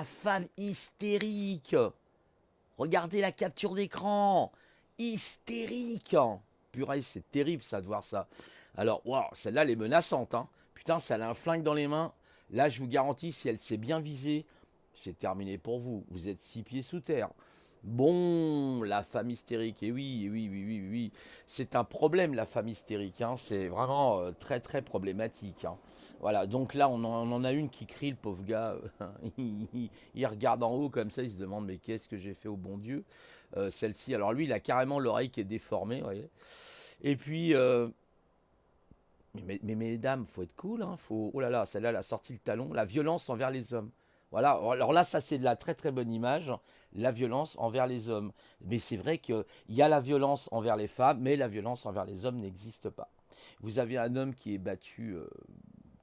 femme hystérique. Regardez la capture d'écran. Hystérique. Purée, c'est terrible ça de voir ça. Alors, waouh, celle-là, elle est menaçante. Hein. Putain, ça elle a un flingue dans les mains. Là, je vous garantis, si elle s'est bien visée, c'est terminé pour vous. Vous êtes 6 pieds sous terre. Bon, la femme hystérique, et oui, oui, oui, oui, oui, c'est un problème la femme hystérique, hein. C'est vraiment très très problématique, hein. Voilà, donc là on en a une qui crie, le pauvre gars, il regarde en haut comme ça, il se demande mais qu'est-ce que j'ai fait au bon Dieu. Celle-ci, alors lui il a carrément l'oreille qui est déformée, vous voyez. Et puis, mais mesdames, faut être cool, hein, faut, oh là là, celle-là elle a sorti le talon, la violence envers les hommes. Voilà, alors là, ça c'est de la très très bonne image, la violence envers les hommes. Mais c'est vrai qu'il y a la violence envers les femmes, mais la violence envers les hommes n'existe pas. Vous avez un homme qui est battu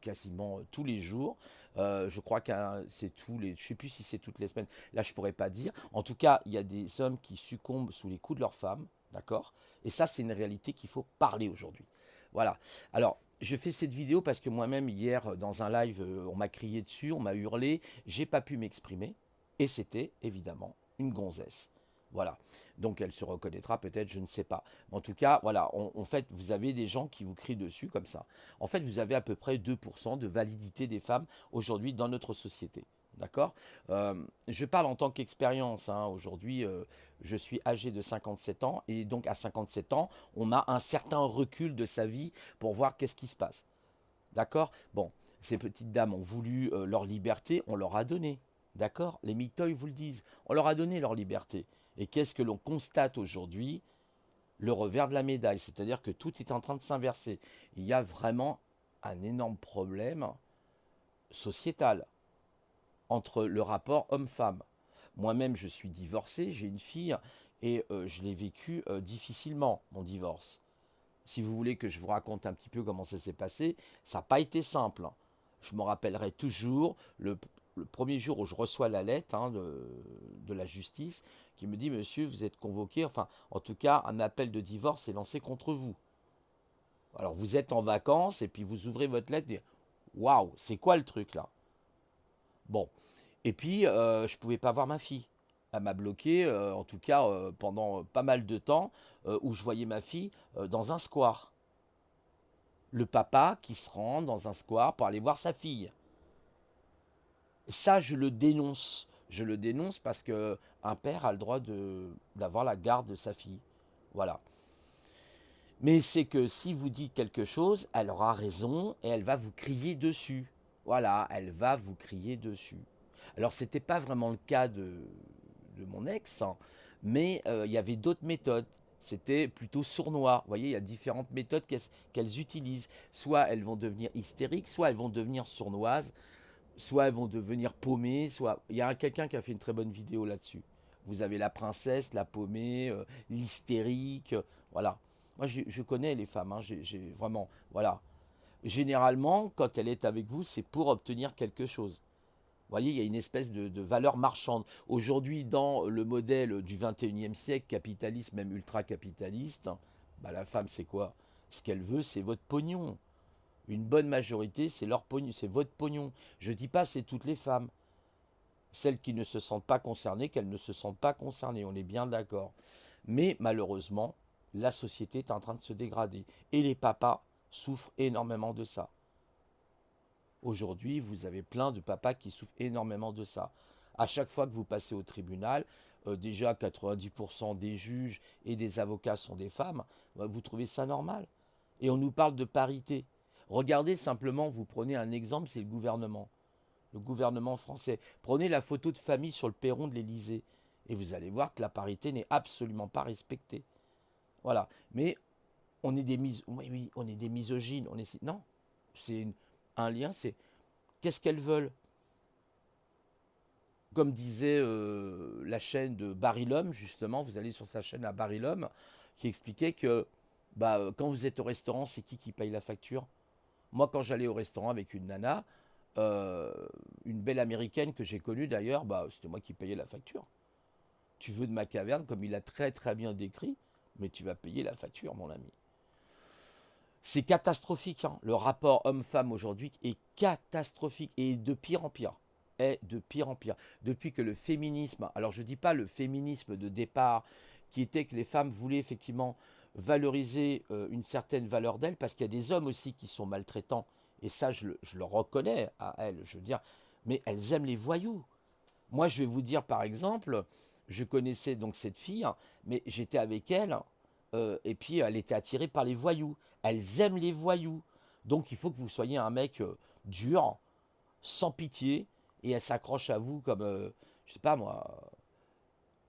quasiment tous les jours. Je crois que c'est tous les, je sais plus si c'est toutes les semaines. Là, je pourrais pas dire. En tout cas, il y a des hommes qui succombent sous les coups de leurs femmes, d'accord. Et ça, c'est une réalité qu'il faut parler aujourd'hui. Voilà. Alors, je fais cette vidéo parce que moi-même, hier, dans un live, on m'a crié dessus, on m'a hurlé, j'ai pas pu m'exprimer, et c'était évidemment une gonzesse. Voilà. Donc elle se reconnaîtra peut-être, je ne sais pas. Mais en tout cas, voilà, en fait, vous avez des gens qui vous crient dessus comme ça. En fait, vous avez à peu près 2% de validité des femmes aujourd'hui dans notre société. D'accord. Je parle en tant qu'expérience, hein. Aujourd'hui, je suis âgé de 57 ans et donc à 57 ans, on a un certain recul de sa vie pour voir qu'est-ce qui se passe. D'accord. Bon, ces petites dames ont voulu leur liberté, on leur a donné. D'accord. Les mitoys vous le disent, on leur a donné leur liberté. Et qu'est-ce que l'on constate aujourd'hui? Le revers de la médaille, c'est-à-dire que tout est en train de s'inverser. Il y a vraiment un énorme problème sociétal entre le rapport homme-femme. Moi-même, je suis divorcé, j'ai une fille, et je l'ai vécu difficilement, mon divorce. Si vous voulez que je vous raconte un petit peu comment ça s'est passé, ça n'a pas été simple. Je me rappellerai toujours le premier jour où je reçois la lettre, hein, de la justice qui me dit: Monsieur, vous êtes convoqué, enfin, en tout cas, un appel de divorce est lancé contre vous. Alors, vous êtes en vacances et puis vous ouvrez votre lettre et waouh, c'est quoi le truc là? Bon, et puis je pouvais pas voir ma fille. Elle m'a bloqué, en tout cas pendant pas mal de temps, où je voyais ma fille dans un square. Le papa qui se rend dans un square pour aller voir sa fille. Ça, je le dénonce. Je le dénonce parce que un père a le droit d'avoir la garde de sa fille. Voilà. Mais c'est que si vous dites quelque chose, elle aura raison et elle va vous crier dessus. Voilà, elle va vous crier dessus. Alors, c'était pas vraiment le cas de mon ex, hein, mais il y avait d'autres méthodes. C'était plutôt sournois. Vous voyez, il y a différentes méthodes qu'elles utilisent. Soit elles vont devenir hystériques, soit elles vont devenir sournoises, soit elles vont devenir paumées, soit... Il y a quelqu'un qui a fait une très bonne vidéo là-dessus. Vous avez la princesse, la paumée, l'hystérique, voilà. Moi, je connais les femmes, hein, j'ai vraiment... Voilà. Généralement, quand elle est avec vous, c'est pour obtenir quelque chose. Vous voyez, il y a une espèce de valeur marchande. Aujourd'hui, dans le modèle du 21e siècle, capitaliste, même ultra-capitaliste, bah, la femme, c'est quoi? Ce qu'elle veut, c'est votre pognon. Une bonne majorité, c'est leur pognon, c'est votre pognon. Je ne dis pas c'est toutes les femmes. Celles qui ne se sentent pas concernées, qu'elles ne se sentent pas concernées, on est bien d'accord. Mais malheureusement, la société est en train de se dégrader. Et les papas souffrent énormément de ça. Aujourd'hui, vous avez plein de papas qui souffrent énormément de ça. À chaque fois que vous passez au tribunal, déjà 90% des juges et des avocats sont des femmes, vous trouvez ça normal? Et on nous parle de parité. Regardez simplement, vous prenez un exemple, c'est le gouvernement français. Prenez la photo de famille sur le perron de l'Élysée et vous allez voir que la parité n'est absolument pas respectée. Voilà. Mais on est oui, oui, on est des misogynes. Non, c'est un lien, c'est qu'est-ce qu'elles veulent. Comme disait la chaîne de Barry Lum, justement, vous allez sur sa chaîne à Barry Lum, qui expliquait que bah, quand vous êtes au restaurant, c'est qui paye la facture? Moi, quand j'allais au restaurant avec une nana, euh, une belle américaine que j'ai connue d'ailleurs, bah, c'était moi qui payais la facture. Tu veux de ma caverne, comme il a très très bien décrit, mais tu vas payer la facture, mon ami. C'est catastrophique, hein. Le rapport homme-femme aujourd'hui est catastrophique et de pire en pire. est de pire en pire. Depuis que le féminisme, alors je ne dis pas le féminisme de départ, qui était que les femmes voulaient effectivement valoriser une certaine valeur d'elles, parce qu'il y a des hommes aussi qui sont maltraitants, et ça je le reconnais à elles, je veux dire, mais elles aiment les voyous. Moi je vais vous dire par exemple, je connaissais donc cette fille, hein, mais j'étais avec elle, et puis elle était attirée par les voyous. Elles aiment les voyous. Donc il faut que vous soyez un mec dur, sans pitié, et elle s'accroche à vous comme, je sais pas moi,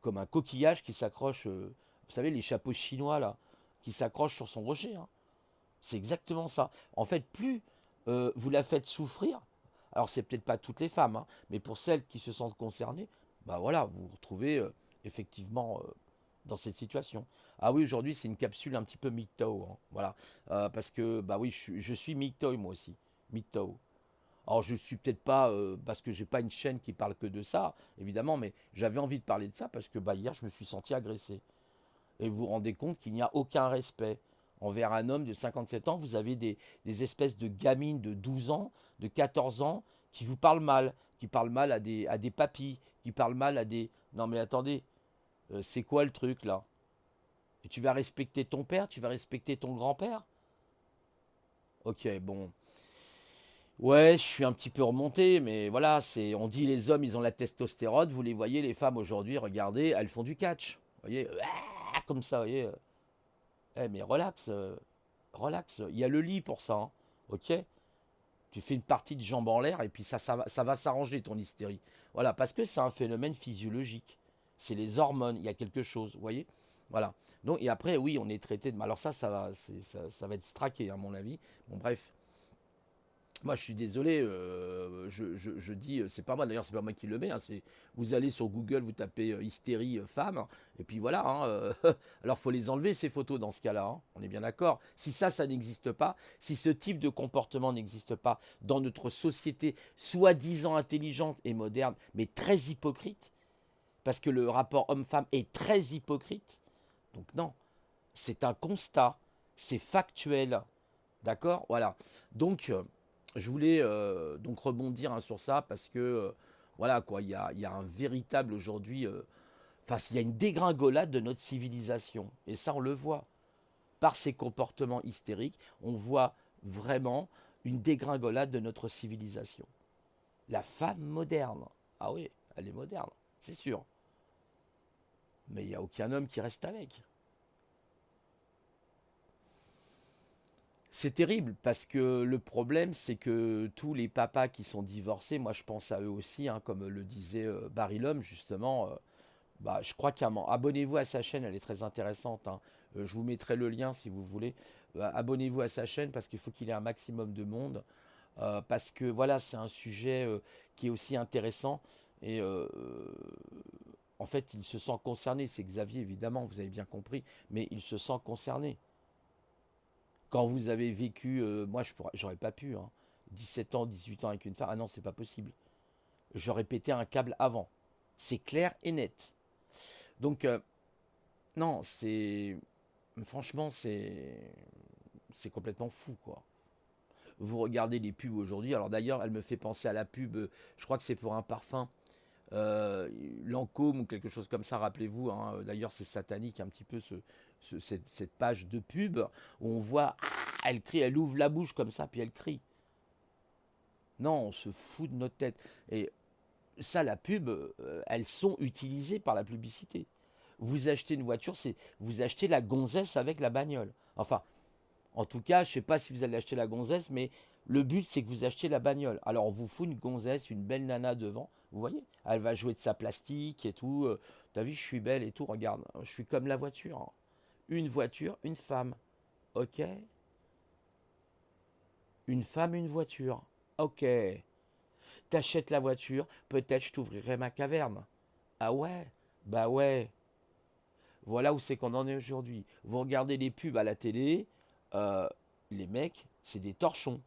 comme un coquillage qui s'accroche, vous savez, les chapeaux chinois là, qui s'accrochent sur son rocher, hein. C'est exactement ça. En fait, plus vous la faites souffrir, alors c'est peut-être pas toutes les femmes, hein, mais pour celles qui se sentent concernées, bah voilà, vous vous retrouvez effectivement dans cette situation. Ah oui, aujourd'hui c'est une capsule un petit peu MGTOW, hein, voilà. Parce que bah oui, je suis MGTOW moi aussi, MGTOW. Alors je suis peut-être pas, parce que j'ai pas une chaîne qui parle que de ça, évidemment, mais j'avais envie de parler de ça parce que bah, hier je me suis senti agressé. Et vous vous rendez compte qu'il n'y a aucun respect envers un homme de 57 ans. Vous avez des espèces de gamines de 12 ans, de 14 ans, qui vous parlent mal, qui parlent mal à des papis, qui parlent mal à des... Non mais attendez, c'est quoi le truc là? Et tu vas respecter ton père, tu vas respecter ton grand-père? Ok, bon. Ouais, je suis un petit peu remonté, mais voilà, c'est, on dit les hommes, ils ont la testostérone, vous les voyez, les femmes aujourd'hui, regardez, elles font du catch. Vous voyez, comme ça, vous voyez. Mais relax, relax, il y a le lit pour ça, hein, ok? Tu fais une partie de jambes en l'air et puis ça va s'arranger ton hystérie. Voilà, parce que c'est un phénomène physiologique. C'est les hormones, il y a quelque chose, vous voyez? Voilà. Donc, et après, oui, on est traité de... Alors ça va être straqué, à mon avis. Bon, bref. Moi, je suis désolé, je dis, c'est pas moi, d'ailleurs, c'est pas moi qui le mets, hein, vous allez sur Google, vous tapez hystérie femme, et puis voilà, hein, alors faut les enlever ces photos dans ce cas-là, hein, on est bien d'accord. Si ça n'existe pas, si ce type de comportement n'existe pas dans notre société soi-disant intelligente et moderne, mais très hypocrite, parce que le rapport homme-femme est très hypocrite, donc non, c'est un constat, c'est factuel, d'accord? Voilà, donc... je voulais donc rebondir hein, sur ça parce que voilà quoi, il y a un véritable aujourd'hui, enfin il y a une dégringolade de notre civilisation et ça on le voit par ces comportements hystériques, on voit vraiment une dégringolade de notre civilisation. La femme moderne, ah oui, elle est moderne, c'est sûr, mais il n'y a aucun homme qui reste avec. C'est terrible parce que le problème, c'est que tous les papas qui sont divorcés, moi je pense à eux aussi, hein, comme le disait Barry Lum justement. Bah, je crois abonnez-vous à sa chaîne, elle est très intéressante, hein. Je vous mettrai le lien si vous voulez. Abonnez-vous à sa chaîne parce qu'il faut qu'il ait un maximum de monde. Parce que voilà, c'est un sujet qui est aussi intéressant. Et en fait, il se sent concerné. C'est Xavier, évidemment, vous avez bien compris, mais il se sent concerné. Quand vous avez vécu, moi j'aurais pas pu, hein, 17 ans, 18 ans avec une femme, ah non, c'est pas possible. J'aurais pété un câble avant. C'est clair et net. Donc, non, c'est. Franchement, c'est complètement fou, quoi. Vous regardez les pubs aujourd'hui, alors d'ailleurs, elle me fait penser à la pub, je crois que c'est pour un parfum, Lancôme ou quelque chose comme ça, rappelez-vous, hein, d'ailleurs c'est satanique un petit peu cette page de pub où on voit, elle crie, elle ouvre la bouche comme ça, puis elle crie. Non, on se fout de notre tête. Et ça, la pub, elles sont utilisées par la publicité. Vous achetez une voiture, c'est vous achetez la gonzesse avec la bagnole. Enfin, en tout cas, je sais pas si vous allez acheter la gonzesse, mais le but c'est que vous achetiez la bagnole. Alors on vous fout une gonzesse, une belle nana devant, vous voyez, elle va jouer de sa plastique et tout. T'as vu, je suis belle et tout, regarde, je suis comme la voiture, hein. Une voiture, une femme. Ok. Une femme, une voiture. Ok. T'achètes la voiture, peut-être je t'ouvrirai ma caverne. Ah ouais? Bah ouais. Voilà où c'est qu'on en est aujourd'hui. Vous regardez les pubs à la télé, euh, les mecs, c'est des torchons,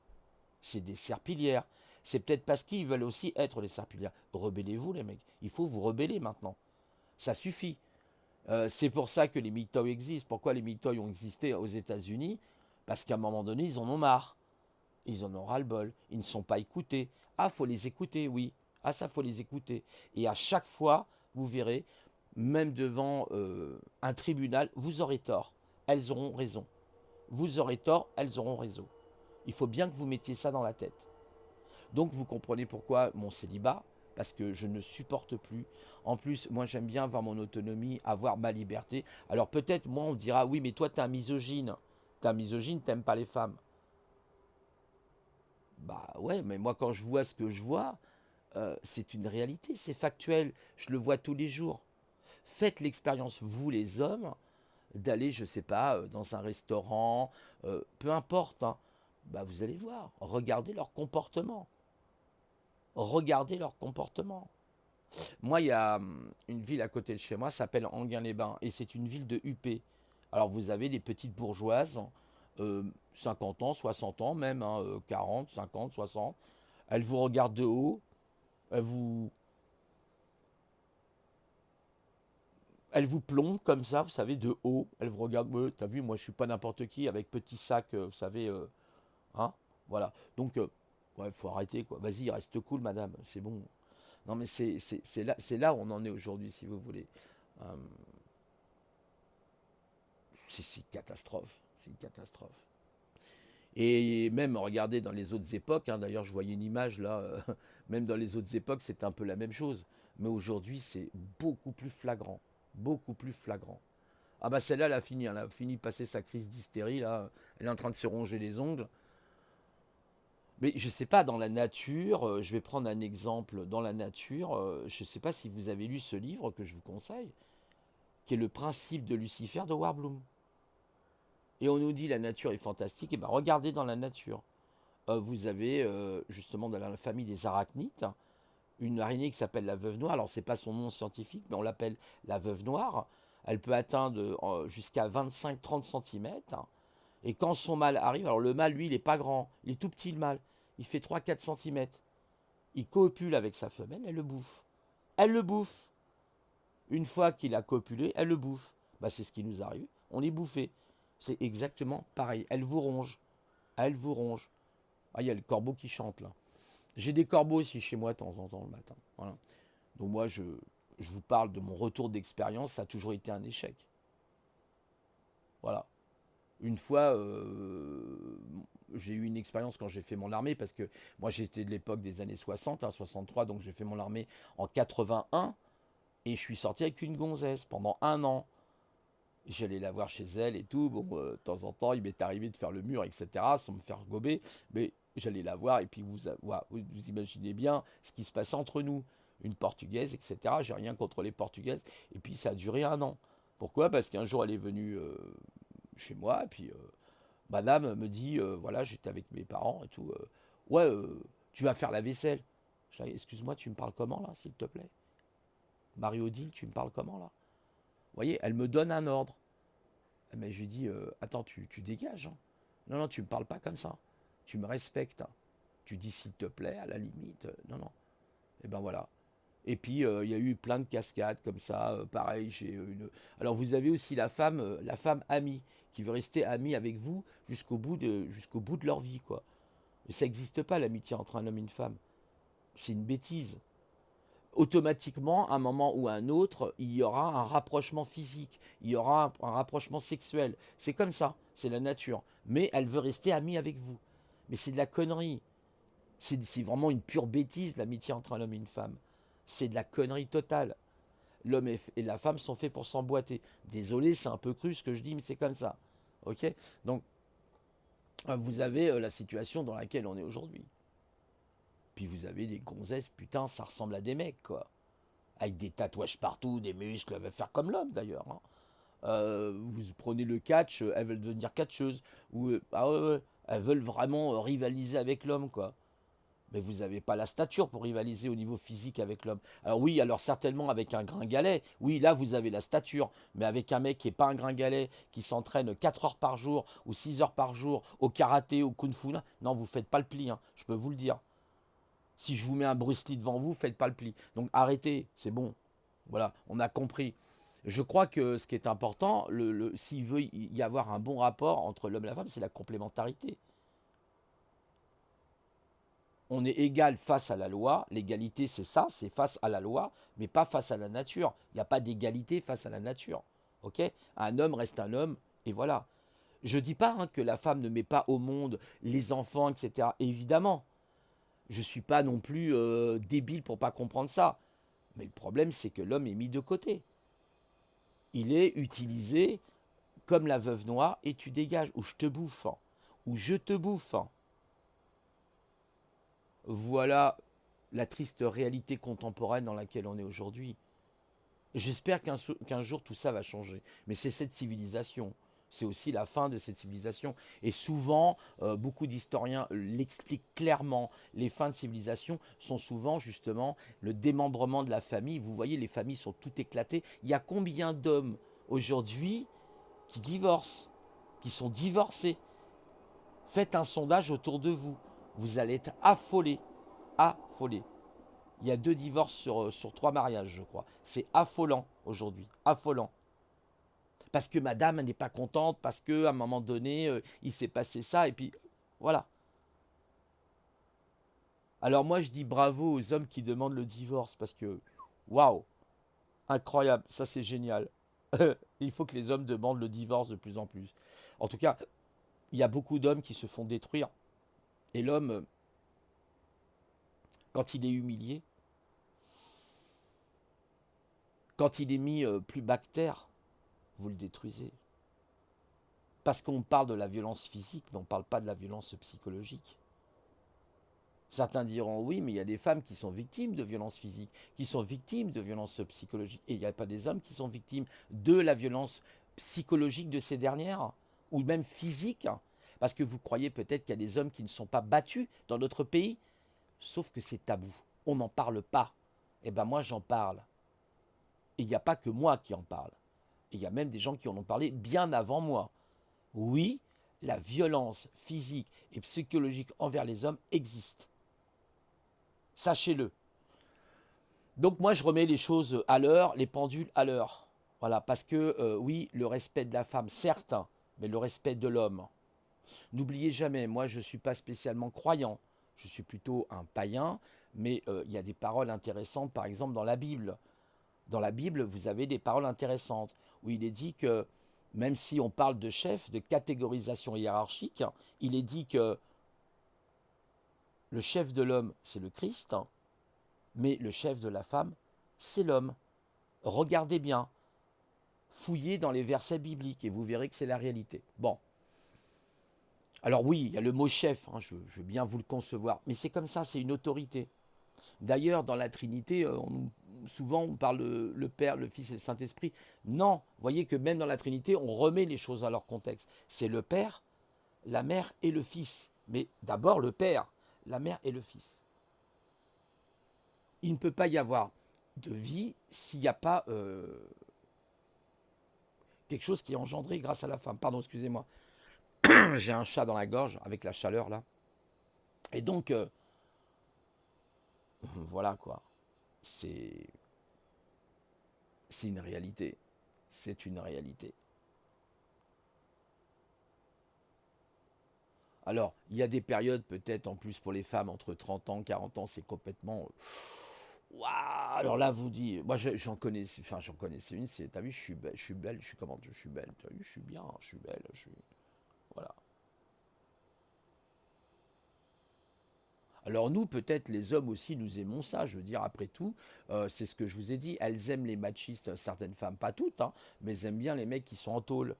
c'est des serpillières. C'est peut-être parce qu'ils veulent aussi être des serpillières. Rebellez-vous les mecs, il faut vous rebeller maintenant. Ça suffit. C'est pour ça que les MGTOW existent. Pourquoi les MGTOW ont existé aux États-Unis? Parce qu'à un moment donné, ils en ont marre. Ils en ont ras-le-bol. Ils ne sont pas écoutés. Ah, faut les écouter, oui. Ah ça, faut les écouter. Et à chaque fois, vous verrez, même devant un tribunal, vous aurez tort. Elles auront raison. Vous aurez tort, elles auront raison. Il faut bien que vous mettiez ça dans la tête. Donc vous comprenez pourquoi mon célibat, parce que je ne supporte plus. En plus, moi j'aime bien avoir mon autonomie, avoir ma liberté. Alors peut-être, moi on dira, oui mais toi t'es un misogyne. T'es un misogyne, t'aimes pas les femmes. Bah ouais, mais moi quand je vois ce que je vois, c'est une réalité, c'est factuel. Je le vois tous les jours. Faites l'expérience, vous les hommes, d'aller, je sais pas, dans un restaurant, peu importe, hein. Bah vous allez voir, regardez leur comportement. Regardez leur comportement. Moi, il y a une ville à côté de chez moi, ça s'appelle Enghien-les-Bains, et c'est une ville de huppés. Alors vous avez des petites bourgeoises, 50 ans, 60 ans même, hein, 40, 50, 60. Elles vous regardent de haut, elles vous, elles vous plombent comme ça, vous savez, de haut. Elles vous regardent, ouais, t'as vu, moi je suis pas n'importe qui, avec petit sac, vous savez, hein, voilà. Donc, ouais, faut arrêter, quoi. Vas-y, reste cool, madame, c'est bon. Non, mais c'est là où on en est aujourd'hui, si vous voulez. Euh, c'est une catastrophe. C'est une catastrophe. Et même, regardez, dans les autres époques, hein, d'ailleurs, je voyais une image là, même dans les autres époques, c'était un peu la même chose. Mais aujourd'hui, c'est beaucoup plus flagrant. Beaucoup plus flagrant. Ah bah celle-là, elle a fini de passer sa crise d'hystérie, là. Elle est en train de se ronger les ongles. Mais je sais pas, dans la nature, je vais prendre un exemple dans la nature, je sais pas si vous avez lu ce livre que je vous conseille, qui est le principe de Lucifer de Warblum. Et on nous dit la nature est fantastique, et ben regardez dans la nature. Vous avez justement dans la famille des arachnites une araignée qui s'appelle la veuve noire. Alors c'est pas son nom scientifique, mais on l'appelle la veuve noire. Elle peut atteindre jusqu'à 25-30 cm. Et quand son mâle arrive, alors le mâle lui il est pas grand, il est tout petit le mâle, il fait 3-4 cm. Il copule avec sa femelle, elle le bouffe. Elle le bouffe. Une fois qu'il a copulé, elle le bouffe. Bah, c'est ce qui nous arrive. On est bouffé. C'est exactement pareil. Elle vous ronge. Elle vous ronge. Ah, il y a le corbeau qui chante là. J'ai des corbeaux aussi chez moi de temps en temps le matin. Voilà. Donc moi, je vous parle de mon retour d'expérience. Ça a toujours été un échec. Voilà. Une fois, j'ai eu une expérience quand j'ai fait mon armée, parce que moi j'étais de l'époque des années 60, hein, 63, donc j'ai fait mon armée en 81, et je suis sorti avec une gonzesse pendant un an. J'allais la voir chez elle et tout. Bon, de temps en temps, il m'est arrivé de faire le mur, etc., sans me faire gober. Mais j'allais la voir et puis vous imaginez bien ce qui se passait entre nous. Une Portugaise, etc. J'ai rien contre les Portugaises. Et puis ça a duré un an. Pourquoi? Parce qu'un jour, elle est venue chez moi et puis madame me dit, voilà, j'étais avec mes parents et tout. Ouais, tu vas faire la vaisselle. Je dis, excuse-moi, tu me parles comment là, s'il te plaît? Marie-Odile, tu me parles comment là? Vous voyez, elle me donne un ordre. Mais je lui dis, attends, tu dégages, hein. Non, non, tu me parles pas comme ça. Tu me respectes, hein. Tu dis s'il te plaît, à la limite. Non, non. Et ben voilà. Et puis, il y a eu plein de cascades comme ça. Pareil, j'ai une. Alors, vous avez aussi la femme amie, qui veut rester amie avec vous jusqu'au bout de leur vie, quoi. Et ça n'existe pas, l'amitié entre un homme et une femme. C'est une bêtise. Automatiquement, à un moment ou à un autre, il y aura un rapprochement physique, il y aura un rapprochement sexuel. C'est comme ça, c'est la nature. Mais elle veut rester amie avec vous. Mais c'est de la connerie. C'est vraiment une pure bêtise, l'amitié entre un homme et une femme. C'est de la connerie totale. L'homme et la femme sont faits pour s'emboîter. Désolé, c'est un peu cru ce que je dis, mais c'est comme ça. Ok? Donc, vous avez la situation dans laquelle on est aujourd'hui. Puis vous avez des gonzesses, putain, ça ressemble à des mecs, quoi. Avec des tatouages partout, des muscles, elles veulent faire comme l'homme d'ailleurs, hein. Vous prenez le catch, elles veulent devenir catcheuses. Ou, ah ouais, ouais, elles veulent vraiment rivaliser avec l'homme, quoi. Mais vous n'avez pas la stature pour rivaliser au niveau physique avec l'homme. Alors oui, alors certainement avec un gringalet, oui, là vous avez la stature. Mais avec un mec qui n'est pas un gringalet, qui s'entraîne 4 heures par jour ou 6 heures par jour au karaté, au kung-fu, non, vous ne faites pas le pli, hein, je peux vous le dire. Si je vous mets un Bruce Lee devant vous, faites pas le pli. Donc arrêtez, c'est bon. Voilà, on a compris. Je crois que ce qui est important, s'il veut y avoir un bon rapport entre l'homme et la femme, c'est la complémentarité. On est égal face à la loi. L'égalité, c'est ça, c'est face à la loi, mais pas face à la nature. Il n'y a pas d'égalité face à la nature. Ok? Un homme reste un homme, et voilà. Je ne dis pas hein, que la femme ne met pas au monde les enfants, etc. Évidemment, je ne suis pas non plus débile pour pas comprendre ça. Mais le problème, c'est que l'homme est mis de côté. Il est utilisé comme la veuve noire et tu dégages, ou je te bouffe, hein, ou je te bouffe. Hein. Voilà la triste réalité contemporaine dans laquelle on est aujourd'hui. J'espère qu'un jour tout ça va changer. Mais c'est cette civilisation. C'est aussi la fin de cette civilisation. Et souvent, beaucoup d'historiens l'expliquent clairement. Les fins de civilisation sont souvent justement le démembrement de la famille. Vous voyez, les familles sont toutes éclatées. Il y a combien d'hommes aujourd'hui qui divorcent, qui sont divorcés? Faites un sondage autour de vous. Vous allez être affolés. Affolés. Il y a 2 divorces sur 3 mariages, je crois. C'est affolant aujourd'hui. Affolant. Parce que madame n'est pas contente, parce qu'à un moment donné, il s'est passé ça, et puis voilà. Alors moi, je dis bravo aux hommes qui demandent le divorce, parce que, waouh, incroyable, ça c'est génial. Il faut que les hommes demandent le divorce de plus en plus. En tout cas, il y a beaucoup d'hommes qui se font détruire. Et l'homme, quand il est humilié, quand il est mis plus bactère, vous le détruisez. Parce qu'on parle de la violence physique, mais on ne parle pas de la violence psychologique. Certains diront oui, mais il y a des femmes qui sont victimes de violences physiques, qui sont victimes de violences psychologiques. Et il n'y a pas des hommes qui sont victimes de la violence psychologique de ces dernières, ou même physique. Parce que vous croyez peut-être qu'il y a des hommes qui ne sont pas battus dans notre pays, sauf que c'est tabou. On n'en parle pas. Eh bien moi j'en parle. Et il n'y a pas que moi qui en parle. Et il y a même des gens qui en ont parlé bien avant moi. Oui, la violence physique et psychologique envers les hommes existe. Sachez-le. Donc moi je remets les choses à l'heure, les pendules à l'heure. Voilà, parce que oui, le respect de la femme, certes, mais le respect de l'homme. N'oubliez jamais, moi je ne suis pas spécialement croyant, je suis plutôt un païen, mais il y a des paroles intéressantes, par exemple dans la Bible. Dans la Bible, vous avez des paroles intéressantes, où il est dit que, même si on parle de chef, de catégorisation hiérarchique, il est dit que le chef de l'homme, c'est le Christ, mais le chef de la femme, c'est l'homme. Regardez bien, fouillez dans les versets bibliques et vous verrez que c'est la réalité. Bon, alors oui, il y a le mot chef, hein, je veux bien vous le concevoir, mais c'est comme ça, c'est une autorité. D'ailleurs, dans la Trinité, souvent on parle le Père, le Fils et le Saint-Esprit. Non, vous voyez que même dans la Trinité, on remet les choses à leur contexte. C'est le Père, la Mère et le Fils. Mais d'abord le Père, la Mère et le Fils. Il ne peut pas y avoir de vie s'il n'y a pas quelque chose qui est engendré grâce à la femme. Pardon, excusez-moi. J'ai un chat dans la gorge avec la chaleur là. Et donc, voilà quoi. C'est c'est une réalité. C'est une réalité. Alors, il y a des périodes peut-être en plus pour les femmes entre 30 ans, 40 ans, c'est complètement... Waouh. Alors là, vous dites, moi j'en connais, enfin j'en connaissais une, c'est, t'as vu, je suis belle, je suis comment, je suis belle, t'as vu, je suis bien, je suis belle, je suis... Voilà. Alors nous, peut-être les hommes aussi, nous aimons ça. Je veux dire, après tout, c'est ce que je vous ai dit. Elles aiment les machistes, certaines femmes, pas toutes, hein, mais elles aiment bien les mecs qui sont en tôle.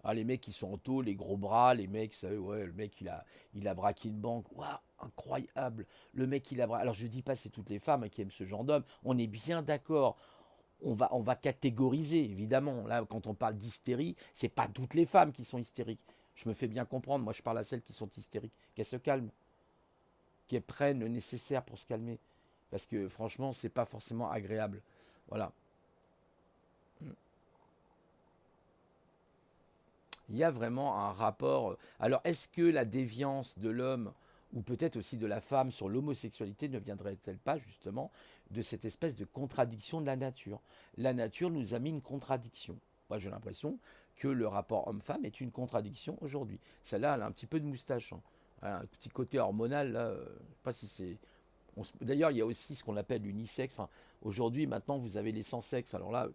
Ah, les mecs qui sont en tôle, les gros bras, les mecs, vous savez, ouais, le mec il a braqué une banque. Waouh, incroyable. Le mec il a braqué. Alors je dis pas c'est toutes les femmes hein, qui aiment ce genre d'homme. On est bien d'accord. On va catégoriser, évidemment. Là, quand on parle d'hystérie, c'est pas toutes les femmes qui sont hystériques. Je me fais bien comprendre. Moi, je parle à celles qui sont hystériques. Qu'elles se calment, qu'elles prennent le nécessaire pour se calmer. Parce que franchement, c'est pas forcément agréable. Voilà. Il y a vraiment un rapport. Alors, est-ce que la déviance de l'homme, ou peut-être aussi de la femme sur l'homosexualité, ne viendrait-elle pas justement de cette espèce de contradiction de la nature? La nature nous a mis une contradiction. Moi, j'ai l'impression que le rapport homme-femme est une contradiction aujourd'hui. Celle-là, elle a un petit peu de moustache. Hein. Un petit côté hormonal, là, je sais pas si c'est... D'ailleurs, il y a aussi ce qu'on appelle l'unisexe. Enfin, aujourd'hui, maintenant, vous avez les sans sexe. Alors là,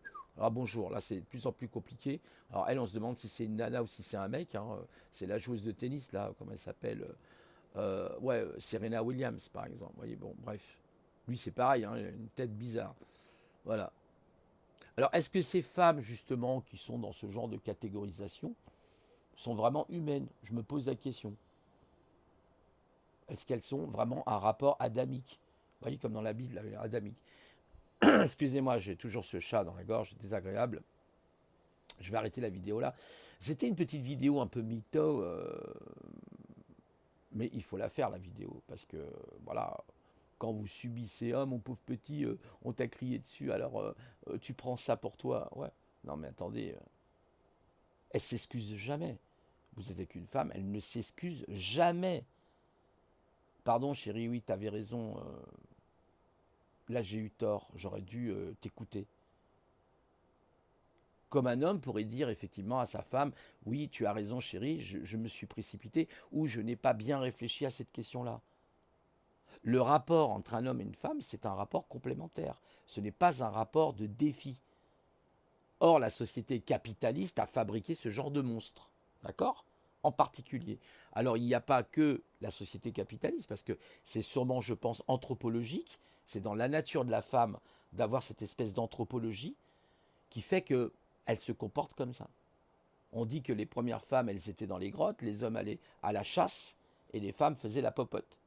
bonjour, là, c'est de plus en plus compliqué. Alors elle, on se demande si c'est une nana ou si c'est un mec. Hein. C'est la joueuse de tennis, là, comment elle s'appelle ouais, Serena Williams, par exemple. Vous voyez, bon, bref. Lui, c'est pareil, hein, il a une tête bizarre. Voilà. Alors, est-ce que ces femmes, justement, qui sont dans ce genre de catégorisation, sont vraiment humaines? Je me pose la question. Est-ce qu'elles sont vraiment un rapport adamique? Vous voyez, comme dans la Bible, adamique. Excusez-moi, j'ai toujours ce chat dans la gorge, désagréable. Je vais arrêter la vidéo là. C'était une petite vidéo un peu mytho, mais il faut la faire la vidéo, parce que voilà, quand vous subissez, oh mon pauvre petit, on t'a crié dessus, alors tu prends ça pour toi. Ouais, non mais attendez, elle s'excuse jamais. Vous êtes avec une femme, elle ne s'excuse jamais. Pardon chérie, oui, t'avais raison, là j'ai eu tort, j'aurais dû t'écouter. Comme un homme pourrait dire effectivement à sa femme, oui, tu as raison chérie, je me suis précipité, ou je n'ai pas bien réfléchi à cette question-là. Le rapport entre un homme et une femme, c'est un rapport complémentaire. Ce n'est pas un rapport de défi. Or, la société capitaliste a fabriqué ce genre de monstre. D'accord? En particulier. Alors, il n'y a pas que la société capitaliste, parce que c'est sûrement, je pense, anthropologique. C'est dans la nature de la femme d'avoir cette espèce d'anthropologie qui fait qu'elle se comporte comme ça. On dit que les premières femmes, elles étaient dans les grottes, les hommes allaient à la chasse et les femmes faisaient la popote.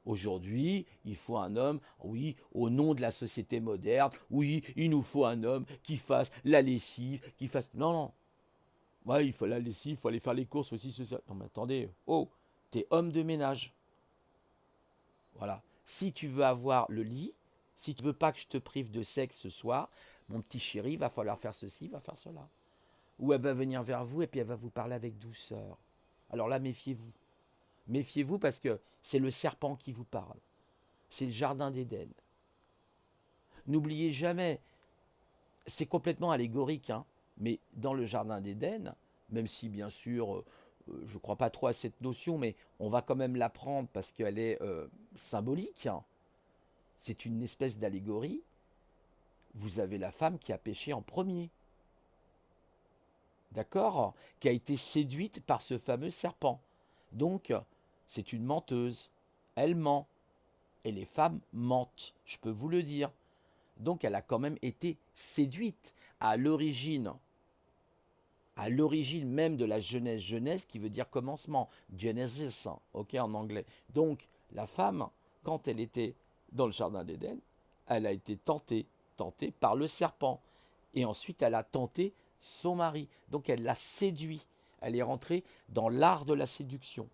Aujourd'hui, il faut un homme, oui, au nom de la société moderne, oui, il nous faut un homme qui fasse la lessive, qui fasse... Non, non. Ouais, il faut la lessive, il faut aller faire les courses aussi, ceci. Non, mais attendez, oh, t'es homme de ménage. Voilà. Si tu veux avoir le lit, si tu veux pas que je te prive de sexe ce soir, mon petit chéri, il va falloir faire ceci, il va faire cela. Ou elle va venir vers vous et puis elle va vous parler avec douceur. Alors là, méfiez-vous. Méfiez-vous parce que c'est le serpent qui vous parle. C'est le jardin d'Éden. N'oubliez jamais, c'est complètement allégorique, hein, mais dans le jardin d'Éden, même si bien sûr, je ne crois pas trop à cette notion, mais on va quand même l'apprendre parce qu'elle est symbolique, hein. C'est une espèce d'allégorie. Vous avez la femme qui a péché en premier, d'accord? Qui a été séduite par ce fameux serpent. Donc, c'est une menteuse. Elle ment. Et les femmes mentent, je peux vous le dire. Donc elle a quand même été séduite à l'origine même de la Genèse. Genèse qui veut dire commencement, Genesis, ok, en anglais. Donc la femme, quand elle était dans le jardin d'Éden, elle a été tentée par le serpent. Et ensuite elle a tenté son mari. Donc elle l'a séduit. Elle est rentrée dans l'art de la séduction.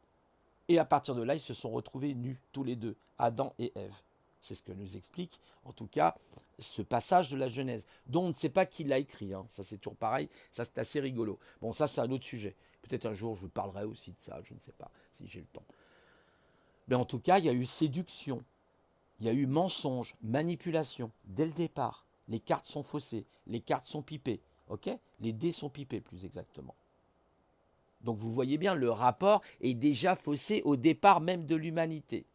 Et à partir de là, ils se sont retrouvés nus, tous les deux, Adam et Ève. C'est ce que nous explique, en tout cas, ce passage de la Genèse, dont on ne sait pas qui l'a écrit. Hein. Ça, c'est toujours pareil. Ça, c'est assez rigolo. Bon, ça, c'est un autre sujet. Peut-être un jour, je vous parlerai aussi de ça. Je ne sais pas si j'ai le temps. Mais en tout cas, il y a eu séduction. Il y a eu mensonge, manipulation, dès le départ. Les cartes sont faussées. Les cartes sont pipées. Ok? Les dés sont pipés, plus exactement. Donc vous voyez bien, le rapport est déjà faussé au départ même de l'humanité.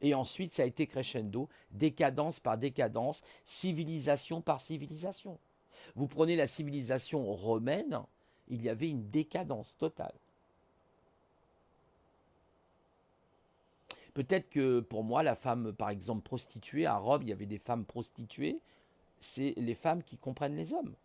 Et ensuite, ça a été crescendo, décadence par décadence, civilisation par civilisation. Vous prenez la civilisation romaine, il y avait une décadence totale. Peut-être que pour moi, la femme, par exemple, prostituée, à Rome, il y avait des femmes prostituées, c'est les femmes qui comprennent les hommes.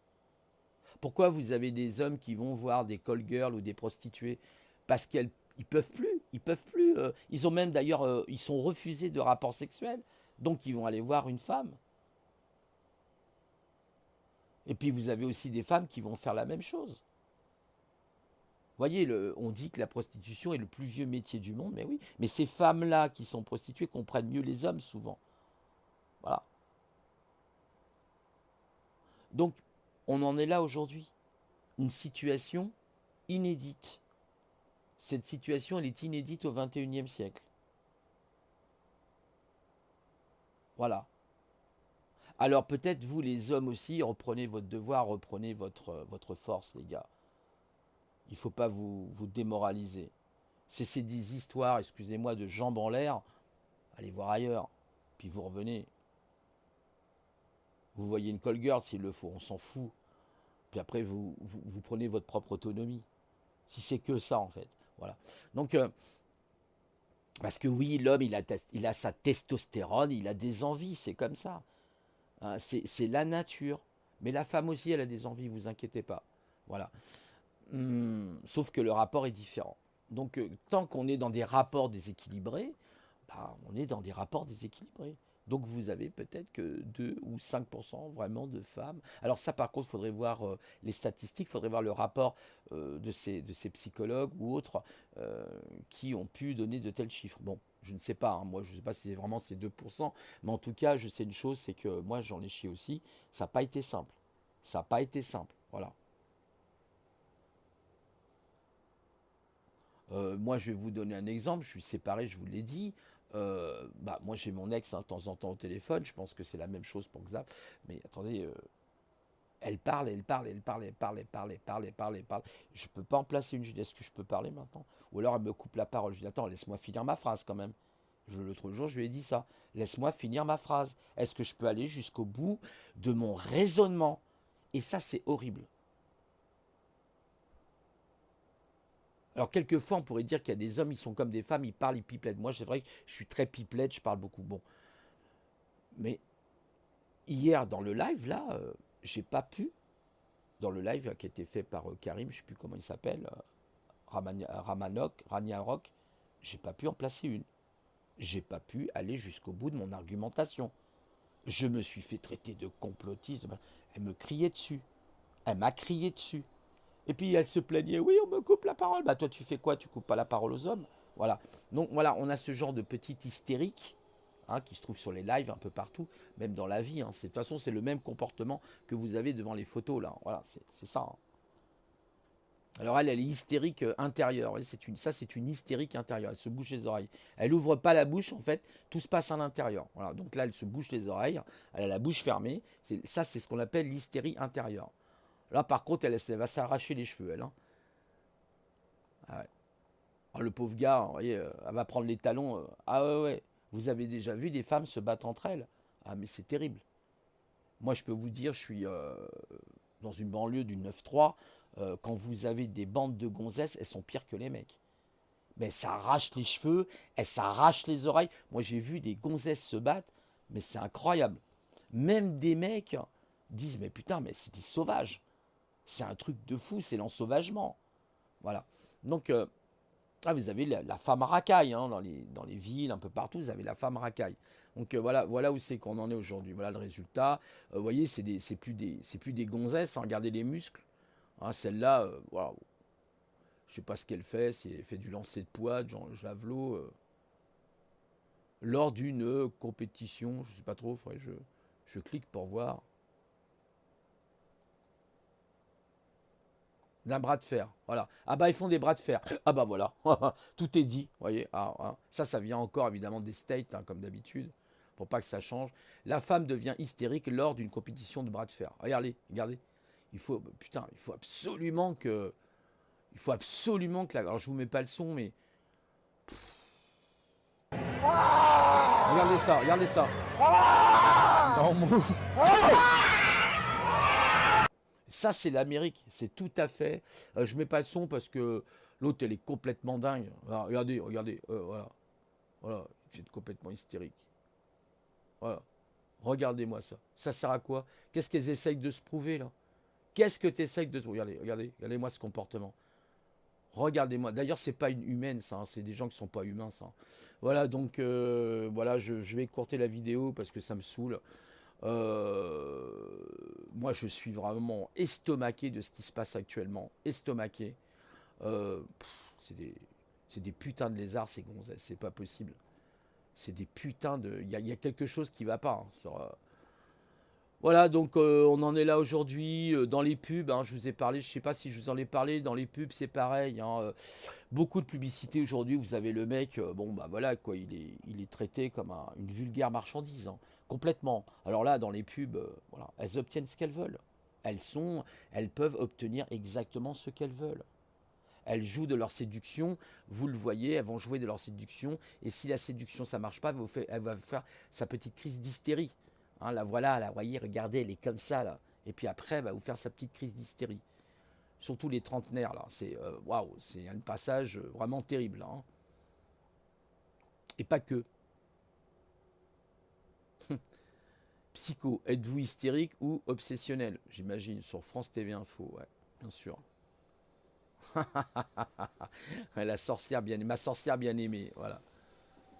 Pourquoi vous avez des hommes qui vont voir des call girls ou des prostituées? Parce qu'ils peuvent plus, ils peuvent plus. Ils ont même d'ailleurs, ils sont refusés de rapports sexuels, donc ils vont aller voir une femme. Et puis vous avez aussi des femmes qui vont faire la même chose. Vous voyez, on dit que la prostitution est le plus vieux métier du monde, mais oui. Mais ces femmes-là qui sont prostituées comprennent mieux les hommes souvent. Voilà. Donc, on en est là aujourd'hui. Une situation inédite. Cette situation, elle est inédite au XXIe siècle. Voilà. Alors peut-être vous, les hommes aussi, reprenez votre devoir, reprenez votre force, les gars. Il ne faut pas vous démoraliser. C'est des histoires, excusez-moi, de jambes en l'air. Allez voir ailleurs. Puis vous revenez. Vous voyez une call girl s'il le faut, on s'en fout. Puis après, vous prenez votre propre autonomie. Si c'est que ça, en fait. Voilà. Donc, parce que oui, l'homme, il a sa testostérone, il a des envies, c'est comme ça. Hein, c'est la nature. Mais la femme aussi, elle a des envies, vous inquiétez pas. Voilà. Sauf que le rapport est différent. Donc, tant qu'on est dans des rapports déséquilibrés, bah, on est dans des rapports déséquilibrés. Donc, vous avez peut-être que 2 ou 5% vraiment de femmes. Alors ça, par contre, il faudrait voir les statistiques, il faudrait voir le rapport de ces psychologues ou autres qui ont pu donner de tels chiffres. Bon, je ne sais pas, hein, moi je ne sais pas si c'est vraiment ces 2%, mais en tout cas, je sais une chose, c'est que moi j'en ai chié aussi, ça n'a pas été simple. Ça n'a pas été simple, voilà. Moi, je vais vous donner un exemple. Je suis séparé, je vous l'ai dit. Bah, moi, j'ai mon ex hein, de temps en temps au téléphone. Je pense que c'est la même chose pour Xap. Mais attendez, elle parle, elle parle, elle parle, elle parle, elle parle, elle parle, elle parle, elle parle. Je peux pas en placer une. Je dis, est-ce que je peux parler maintenant? Ou alors elle me coupe la parole. Je dis, attends, laisse-moi finir ma phrase quand même. L'autre jour, je lui ai dit ça. Laisse-moi finir ma phrase. Est-ce que je peux aller jusqu'au bout de mon raisonnement? Et ça, c'est horrible. Alors, quelquefois, on pourrait dire qu'il y a des hommes, ils sont comme des femmes, ils parlent, ils piplettent. Moi, c'est vrai que je suis très pipelette, je parle beaucoup. Bon. Mais hier, dans le live, là, j'ai pas pu, dans le live qui a été fait par Karim, je sais plus comment il s'appelle, Ragnarok, j'ai pas pu en placer une. J'ai pas pu aller jusqu'au bout de mon argumentation. Je me suis fait traiter de complotiste. Elle me criait dessus. Elle m'a crié dessus. Et puis elle se plaignait, oui, on me coupe la parole. Bah toi, tu fais quoi? Tu coupes pas la parole aux hommes? Voilà. Donc voilà, on a ce genre de petite hystérique hein, qui se trouve sur les lives un peu partout, même dans la vie. Hein. De toute façon, c'est le même comportement que vous avez devant les photos là. Voilà, c'est ça. Hein. Alors elle est hystérique intérieure. Ça, c'est une hystérique intérieure. Elle se bouche les oreilles. Elle ouvre pas la bouche, en fait. Tout se passe à l'intérieur. Voilà. Donc là, elle se bouche les oreilles. Elle a la bouche fermée. Ça, c'est ce qu'on appelle l'hystérie intérieure. Là, par contre, elle va s'arracher les cheveux, elle. Hein. Ah ouais. Oh, le pauvre gars, vous voyez, elle va prendre les talons. Ah ouais, ouais. Vous avez déjà vu des femmes se battre entre elles? Ah, mais c'est terrible. Moi, je peux vous dire, je suis dans une banlieue du 9-3. Quand vous avez des bandes de gonzesses, elles sont pires que les mecs. Mais elles s'arrachent les cheveux, elles s'arrachent les oreilles. Moi, j'ai vu des gonzesses se battre, mais c'est incroyable. Même des mecs disent, mais putain, mais c'est des sauvages. C'est un truc de fou, c'est l'ensauvagement. Voilà. Donc, vous avez la femme racaille hein, dans les villes, un peu partout, vous avez la femme racaille. Donc voilà où c'est qu'on en est aujourd'hui. Voilà le résultat. Vous voyez, c'est plus des gonzesses. Hein, regardez les muscles. Hein, celle-là, waouh, je sais pas ce qu'elle fait. Elle fait du lancer de poids, de javelot. Lors d'une compétition, je sais pas trop. Faudrait que je clique pour voir. D'un bras de fer, voilà. Ah bah ils font des bras de fer. Ah bah voilà, tout est dit, vous voyez. Ça vient encore évidemment des States, hein, comme d'habitude, pour pas que ça change. La femme devient hystérique lors d'une compétition de bras de fer. Regardez, regardez. Putain, il faut absolument que alors je vous mets pas le son, mais regardez ça, regardez ça. Ça, c'est l'Amérique, c'est tout à fait. Je mets pas le son parce que l'autre, elle est complètement dingue. Alors, regardez, regardez, voilà, voilà, il est complètement hystérique. Voilà, regardez-moi ça. Ça sert à quoi? Qu'est-ce qu'elles essayent de se prouver là? Qu'est-ce que tu essayes de se prouver? Regardez, regardez, regardez-moi ce comportement. Regardez-moi. D'ailleurs, c'est pas une humaine, ça. Hein. C'est des gens qui sont pas humains, ça. Voilà, donc voilà, je vais écourter la vidéo parce que ça me saoule. Moi, je suis vraiment estomaqué de ce qui se passe actuellement. Estomaqué. C'est des putains de lézards, ces gonzesses. C'est pas possible. C'est des putains de. Il y a quelque chose qui va pas. Hein, voilà, donc on en est là aujourd'hui. Dans les pubs, hein, je vous ai parlé, je sais pas si je vous en ai parlé. Dans les pubs, c'est pareil. Hein, beaucoup de publicité aujourd'hui. Vous avez le mec, bon bah voilà quoi, il est traité comme une vulgaire marchandise, hein, complètement. Alors là, dans les pubs, voilà, elles obtiennent ce qu'elles veulent. Elles peuvent obtenir exactement ce qu'elles veulent. Elles jouent de leur séduction, vous le voyez, elles vont jouer de leur séduction, et si la séduction ça marche pas, elle va faire sa petite crise d'hystérie. Hein, la voilà, là, voyez, regardez, elle est comme ça, là. Et puis après, elle va vous faire sa petite crise d'hystérie. Surtout les trentenaires, là. C'est waouh, c'est un passage vraiment terrible, là, hein. Et pas que. Psycho, êtes-vous hystérique ou obsessionnel? J'imagine, sur France TV Info, ouais, bien sûr. La sorcière bien, ma sorcière bien aimée, voilà.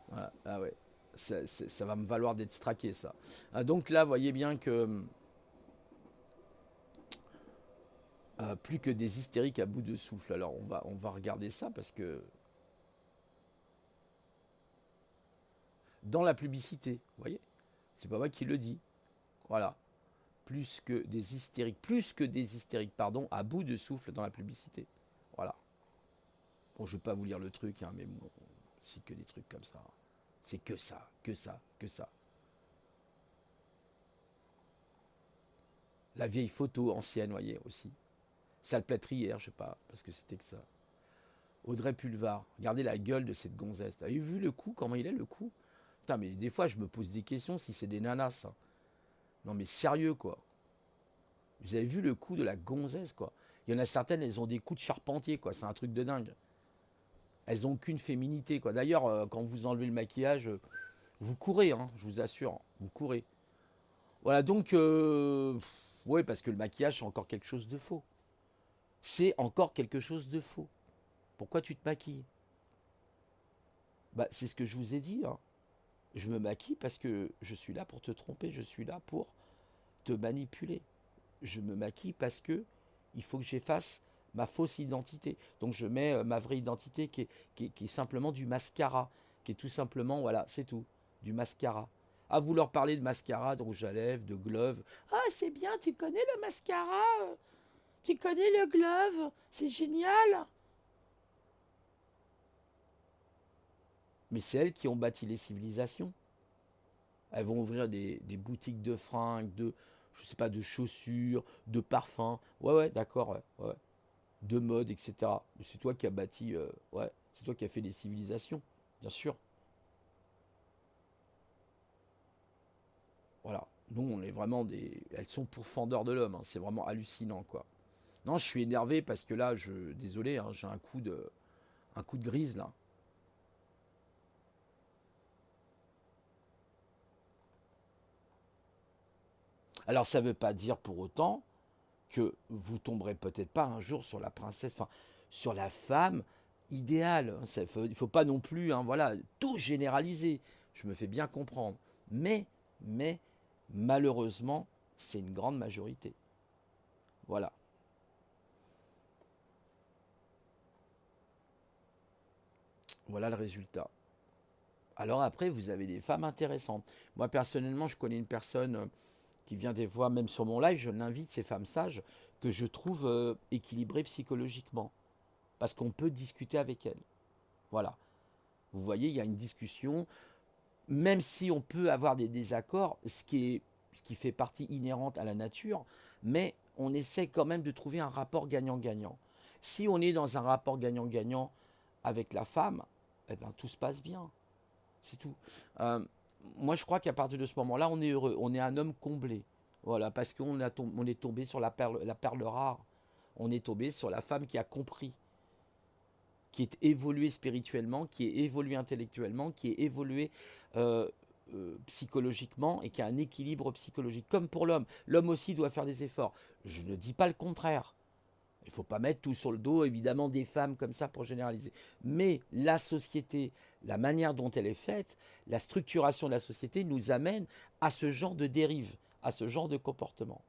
Voilà. Ah ouais, ça va me valoir d'être straqué, ça. Ah, donc là, voyez bien que plus que des hystériques à bout de souffle. Alors on va regarder ça parce que dans la publicité, vous voyez, c'est pas moi qui le dis. Voilà, plus que des hystériques, pardon, à bout de souffle dans la publicité. Voilà. Bon, je vais pas vous lire le truc, hein, mais bon, c'est que des trucs comme ça. C'est que ça, que ça, que ça. La vieille photo ancienne, voyez, aussi. Salpêtrière, je sais pas, parce que c'était que ça. Audrey Pulvar, regardez la gueule de cette gonzesse. Avez-vous vu le cou, comment il est le cou? Putain, mais des fois, je me pose des questions si c'est des nanas, ça. Non, mais sérieux, quoi. Vous avez vu le cou de la gonzesse, quoi. Il y en a certaines, elles ont des coups de charpentier, quoi. C'est un truc de dingue. Elles n'ont qu'une féminité, quoi. D'ailleurs, quand vous enlevez le maquillage, vous courez, hein, je vous assure. Vous courez. Voilà, donc, oui, parce que le maquillage, c'est encore quelque chose de faux. C'est encore quelque chose de faux. Pourquoi tu te maquilles? Bah, c'est ce que je vous ai dit, hein. Je me maquille parce que je suis là pour te tromper, je suis là pour te manipuler. Je me maquille parce que il faut que j'efface ma fausse identité. Donc je mets ma vraie identité qui est simplement du mascara, qui est tout simplement, voilà, c'est tout, du mascara. À vous leur parler de mascara, de rouge à lèvres, de glove. Ah, c'est bien, tu connais le mascara, tu connais le glove, c'est génial. Mais c'est elles qui ont bâti les civilisations. Elles vont ouvrir des boutiques de fringues, de, je sais pas, de chaussures, de parfums. Ouais, ouais, d'accord, ouais, ouais. De mode, etc. Mais c'est toi qui as bâti, ouais, c'est toi qui as fait les civilisations, bien sûr. Voilà. Nous, on est vraiment des. Elles sont pourfendeurs de l'homme, hein. C'est vraiment hallucinant, quoi. Non, je suis énervé parce que là, désolé, hein, j'ai un coup de grise là. Alors, ça ne veut pas dire pour autant que vous tomberez peut-être pas un jour sur la princesse, enfin, sur la femme idéale. Il ne faut pas non plus, hein, voilà, tout généraliser. Je me fais bien comprendre. Mais, malheureusement, c'est une grande majorité. Voilà. Voilà le résultat. Alors après, vous avez des femmes intéressantes. Moi, personnellement, je connais une personne qui vient des fois, même sur mon live, je l'invite, ces femmes sages, que je trouve équilibrées psychologiquement. Parce qu'on peut discuter avec elles. Voilà. Vous voyez, il y a une discussion, même si on peut avoir des désaccords, ce qui fait partie inhérente à la nature, mais on essaie quand même de trouver un rapport gagnant-gagnant. Si on est dans un rapport gagnant-gagnant avec la femme, eh ben, tout se passe bien. C'est tout. Euh, Moi, je crois qu'à partir de ce moment-là, on est heureux. On est un homme comblé. Voilà, parce on est tombé sur la perle rare. On est tombé sur la femme qui a compris, qui est évoluée spirituellement, qui est évoluée intellectuellement, qui est évoluée psychologiquement et qui a un équilibre psychologique. Comme pour l'homme. L'homme aussi doit faire des efforts. Je ne dis pas le contraire. Il ne faut pas mettre tout sur le dos, évidemment, des femmes comme ça pour généraliser. Mais la société, la manière dont elle est faite, la structuration de la société nous amène à ce genre de dérive, à ce genre de comportement.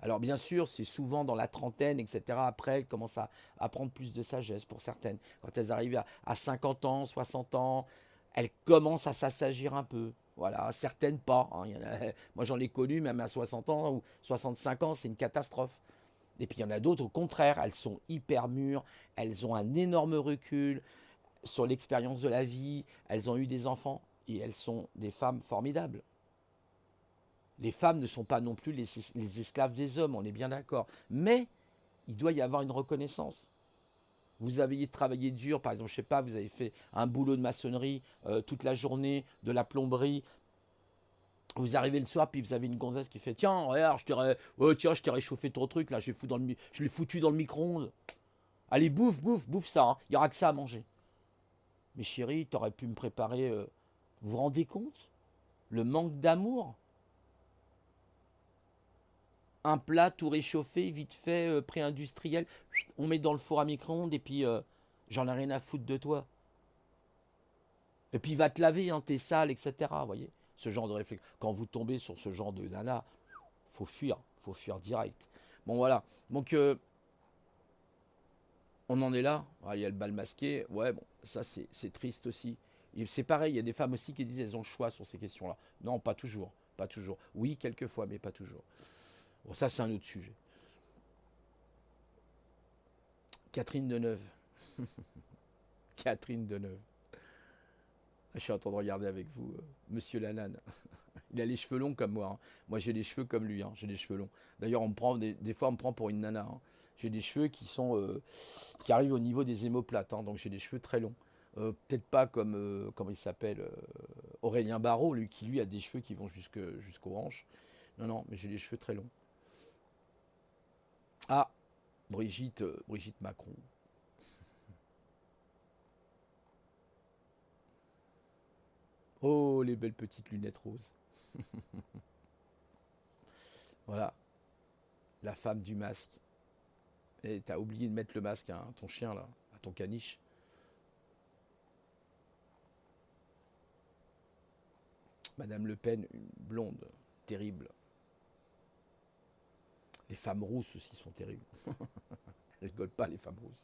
Alors bien sûr, c'est souvent dans la trentaine, etc. Après, elles commencent à prendre plus de sagesse pour certaines. Quand elles arrivent à 50 ans, 60 ans, elles commencent à s'assagir un peu. Voilà, certaines pas, hein. Moi j'en ai connu même à 60 ans ou 65 ans, c'est une catastrophe. Et puis il y en a d'autres, au contraire, elles sont hyper mûres, elles ont un énorme recul sur l'expérience de la vie, elles ont eu des enfants et elles sont des femmes formidables. Les femmes ne sont pas non plus les esclaves des hommes, on est bien d'accord. Mais il doit y avoir une reconnaissance. vous avez travaillé dur, par exemple, je sais pas, vous avez fait un boulot de maçonnerie toute la journée, de la plomberie, vous arrivez le soir, puis vous avez une gonzesse qui fait tiens, regarde, je t'ai réchauffé ton truc, là, je l'ai foutu dans le micro-ondes. Allez, bouffe, bouffe, bouffe ça, hein. Il y aura que ça à manger. Mais chérie, t'aurais pu me préparer. Vous vous rendez compte? Le manque d'amour? Un plat tout réchauffé, vite fait, pré-industriel, on met dans le four à micro-ondes et puis j'en ai rien à foutre de toi. Et puis va te laver, hein, t'es sale, etc. Vous voyez? Ce genre de réflexion. Quand vous tombez sur ce genre de nana, faut fuir direct. Bon voilà. Donc on en est là. Ah, il y a le bal masqué. Ouais, bon, ça c'est triste aussi. C'est pareil, il y a des femmes aussi qui disent qu'elles ont le choix sur ces questions-là. Non, pas toujours. Pas toujours. Oui, quelquefois, mais pas toujours. Bon, ça c'est un autre sujet. Catherine Deneuve. Catherine Deneuve. Je suis en train de regarder avec vous, Monsieur Lalanne. Il a les cheveux longs comme moi, hein. Moi, j'ai les cheveux comme lui, hein. J'ai les cheveux longs. D'ailleurs, on me prend des fois, on me prend pour une nana, hein. J'ai des cheveux qui arrivent au niveau des omoplates, hein. Donc j'ai des cheveux très longs. Peut-être pas comme, comment il s'appelle, Aurélien Barraud, lui, qui lui a des cheveux qui vont jusqu'aux hanches. Non, non, mais j'ai les cheveux très longs. Ah, Brigitte Macron. Oh, les belles petites lunettes roses. Voilà, la femme du masque. Et t'as oublié de mettre le masque à ton chien, là, à ton caniche. Madame Le Pen, une blonde, terrible. Les femmes rousses aussi sont terribles. Je rigole pas, les femmes rousses.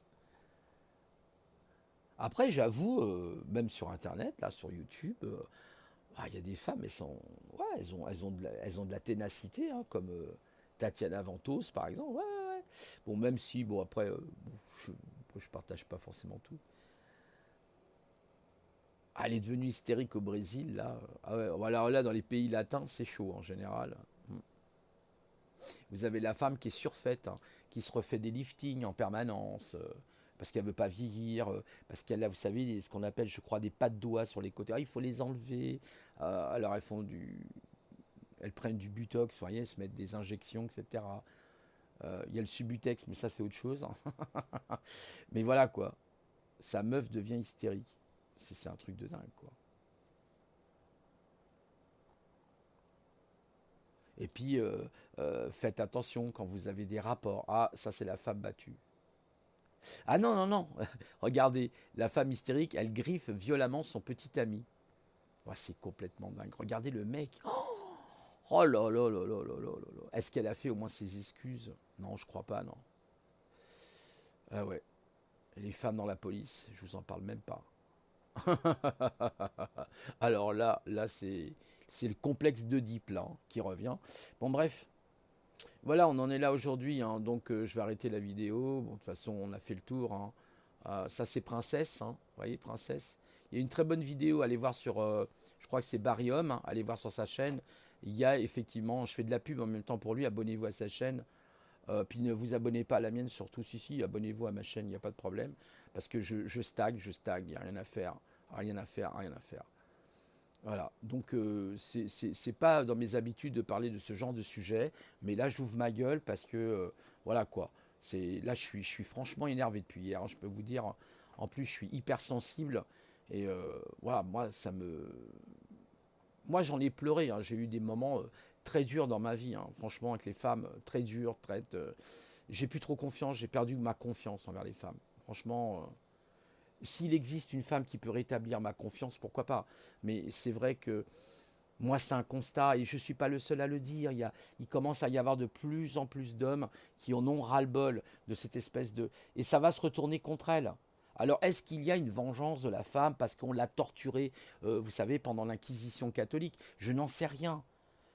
Après, j'avoue, même sur Internet, là, sur YouTube, il y a des femmes, ouais, elles ont de la ténacité, hein, comme Tatiana Ventos, par exemple. Ouais, ouais, ouais. Bon, même si, bon, après, bon, je partage pas forcément tout. Ah, elle est devenue hystérique au Brésil, là. Ah ouais, voilà, là, dans les pays latins, c'est chaud en général. Vous avez la femme qui est surfaite, hein, qui se refait des liftings en permanence, parce qu'elle veut pas vieillir, parce qu'elle a, vous savez, ce qu'on appelle, je crois, des pas de doigts sur les côtés. Ah, il faut les enlever. Alors elles prennent du butox, vous voyez, elles se mettent des injections, etc. Il y a le subutex, mais ça c'est autre chose, hein. Mais voilà quoi, sa meuf devient hystérique. C'est un truc de dingue quoi. Et puis faites attention quand vous avez des rapports. Ah, ça c'est la femme battue. Ah non, non, non. Regardez, la femme hystérique, elle griffe violemment son petit ami. Ouais, c'est complètement dingue. Regardez le mec. Oh là là là là là là là là. Est-ce qu'elle a fait au moins ses excuses? Non, je crois pas, non. Ah ouais. Et les femmes dans la police, je vous en parle même pas. Alors là c'est le complexe d'Oedipe là, hein, qui revient. Bon bref, voilà, on en est là aujourd'hui, hein. Donc je vais arrêter la vidéo. Bon, de toute façon, on a fait le tour, hein. Ça c'est Princesse, hein. Vous voyez, Princesse. Il y a une très bonne vidéo, allez voir sur, je crois que c'est Barium, hein. Allez voir sur sa chaîne. Il y a effectivement, je fais de la pub en même temps pour lui, abonnez-vous à sa chaîne. Puis ne vous abonnez pas à la mienne, surtout si, abonnez-vous à ma chaîne, il n'y a pas de problème. Parce que je stagne, il n'y a rien à faire, rien à faire, rien à faire. Voilà, donc c'est pas dans mes habitudes de parler de ce genre de sujet, mais là j'ouvre ma gueule parce que voilà quoi. Là je suis franchement énervé depuis hier, hein, je peux vous dire. En plus je suis hypersensible et voilà moi j'en ai pleuré, hein. J'ai eu des moments très durs dans ma vie, hein. Franchement avec les femmes très durs, j'ai plus trop confiance, j'ai perdu ma confiance envers les femmes. Franchement. S'il existe une femme qui peut rétablir ma confiance, pourquoi pas? Mais c'est vrai que moi, c'est un constat, et je ne suis pas le seul à le dire. Il commence à y avoir de plus en plus d'hommes qui en ont ras-le-bol de cette espèce de... Et ça va se retourner contre elle. Alors, est-ce qu'il y a une vengeance de la femme parce qu'on l'a torturée, vous savez, pendant l'Inquisition catholique? Je n'en sais rien.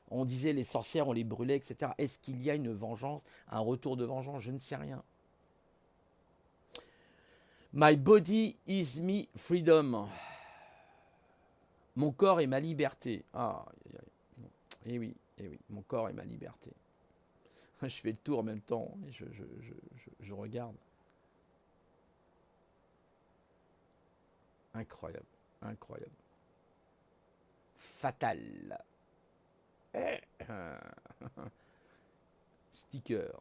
On disait les sorcières, on les brûlait, etc. Est-ce qu'il y a une vengeance, un retour de vengeance? Je ne sais rien. My body is me freedom. Mon corps est ma liberté. Ah, et oui, mon corps est ma liberté. Je fais le tour en même temps et je regarde. Incroyable, incroyable. Fatal. Sticker.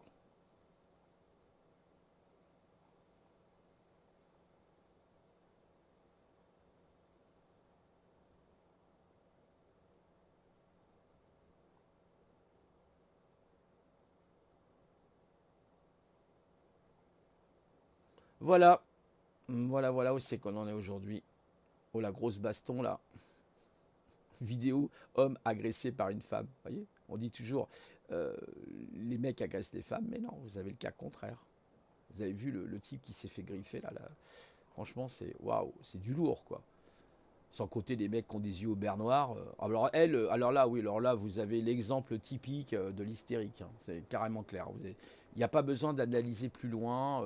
Voilà. Voilà où c'est qu'on en est aujourd'hui. Oh, la grosse baston là. Vidéo homme agressé par une femme. Vous voyez, on dit toujours euh, les mecs agressent les femmes, mais non, vous avez le cas contraire. Vous avez vu le type qui s'est fait griffer là. Franchement, c'est waouh, c'est du lourd quoi. Sans compter les mecs qui ont des yeux au beurre noir. Alors elle, alors là, oui, alors là, vous avez l'exemple typique de l'hystérique, hein. C'est carrément clair. Il n'y a pas besoin d'analyser plus loin.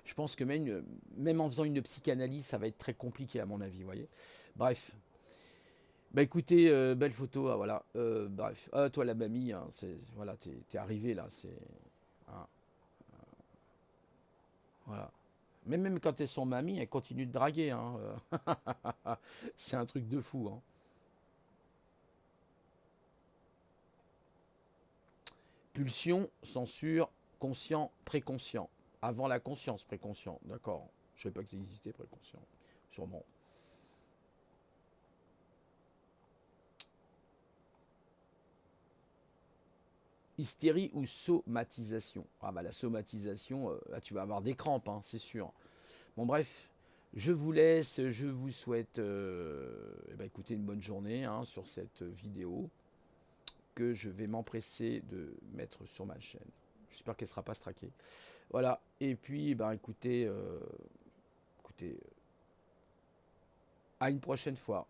Je pense que même en faisant une psychanalyse, ça va être très compliqué à mon avis, vous voyez. Bref. Bah écoutez, belle photo, ah, voilà. Bref, ah, toi la mamie, hein, voilà, t'es arrivé là, ah, voilà. Même quand elles sont mamies, elles continuent de draguer, hein. C'est un truc de fou, hein. Pulsion, censure, conscient, préconscient. Avant la conscience, préconscient. D'accord. Je ne savais pas que ça existait, préconscient. Sûrement. Hystérie ou somatisation. Ah bah la somatisation, là tu vas avoir des crampes, hein, c'est sûr. Bon bref, je vous laisse, je vous souhaite eh ben, écoutez, une bonne journée hein, sur cette vidéo que je vais m'empresser de mettre sur ma chaîne. J'espère qu'elle ne sera pas straquée. Voilà, et puis ben, écoutez, à une prochaine fois.